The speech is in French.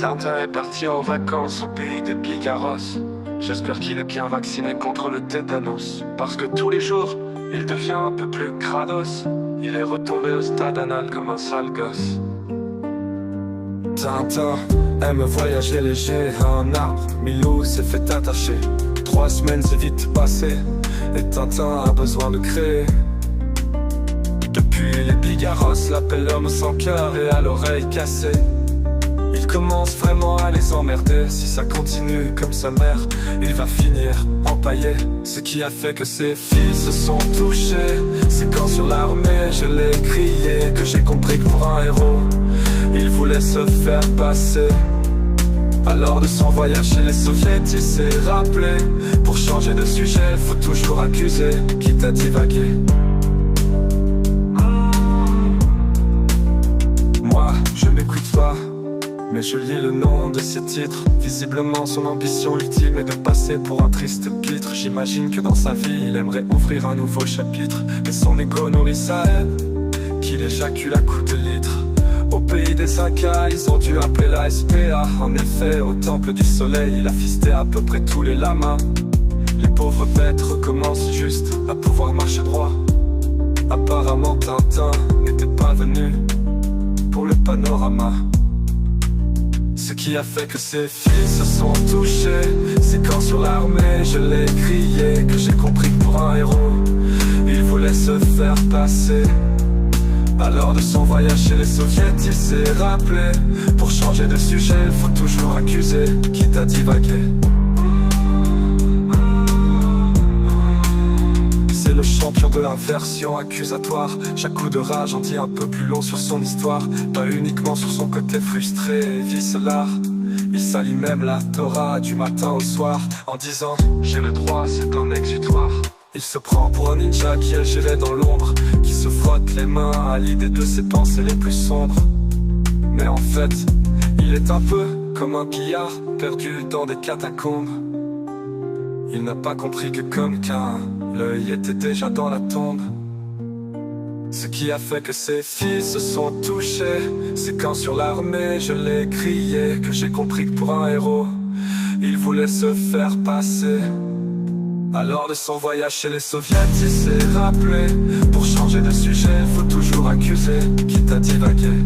Tintin est parti en vacances au pays de Bigaros. J'espère qu'il est bien vacciné contre le tétanos, parce que tous les jours, il devient un peu plus crados. Il est retombé au stade anal comme un sale gosse. Tintin aime voyager léger à un arbre. Milou s'est fait attacher. 3 semaines c'est vite passé, et Tintin a besoin de créer. Depuis les Bigaros l'appellent l'homme sans cœur et à l'oreille cassée. Il commence vraiment à les emmerder. Si ça continue comme sa mère, il va finir empaillé. Ce qui a fait que ses filles se sont touchées, c'est quand sur l'armée je l'ai crié que j'ai compris que pour un héros, il voulait se faire passer. Alors de son voyage chez les soviets, il s'est rappelé, pour changer de sujet, faut toujours accuser, quitte à divaguer. Moi, je m'écoute pas, mais je lis le nom de ses titres. Visiblement son ambition ultime est de passer pour un triste pitre. J'imagine que dans sa vie il aimerait ouvrir un nouveau chapitre, mais son ego nourrit sa haine, qu'il éjacule à coups de litre. Au pays des Incas, ils ont dû appeler la SPA. En effet, au temple du soleil, il a fisté à peu près tous les lamas. Les pauvres bêtes recommencent juste à pouvoir marcher droit. Apparemment Tintin n'était pas venu pour le panorama. Ce qui a fait que ses filles se sont touchées, c'est quand sur l'armée je l'ai crié que j'ai compris que pour un héros, il voulait se faire passer. Alors de son voyage chez les soviets, il s'est rappelé, pour changer de sujet, il faut toujours accuser, quitte à divaguer. C'est le champion de l'inversion accusatoire. Chaque coup de rage en dit un peu plus long sur son histoire, pas uniquement sur son côté frustré et vicelard. Il salit même la Torah du matin au soir, en disant « J'ai le droit, c'est un exutoire ». Il se prend pour un ninja qui est géré dans l'ombre, qui se frotte les mains à l'idée de ses pensées les plus sombres. Mais en fait, il est un peu comme un pillard perdu dans des catacombes. Il n'a pas compris que comme qu'un l'œil était déjà dans la tombe. Ce qui a fait que ses filles se sont touchées, c'est quand sur l'armée je l'ai crié que j'ai compris que pour un héros, il voulait se faire passer. Alors de son voyage chez les soviets, il s'est rappelé, pour changer de sujet, faut toujours accuser, quitte à divaguer.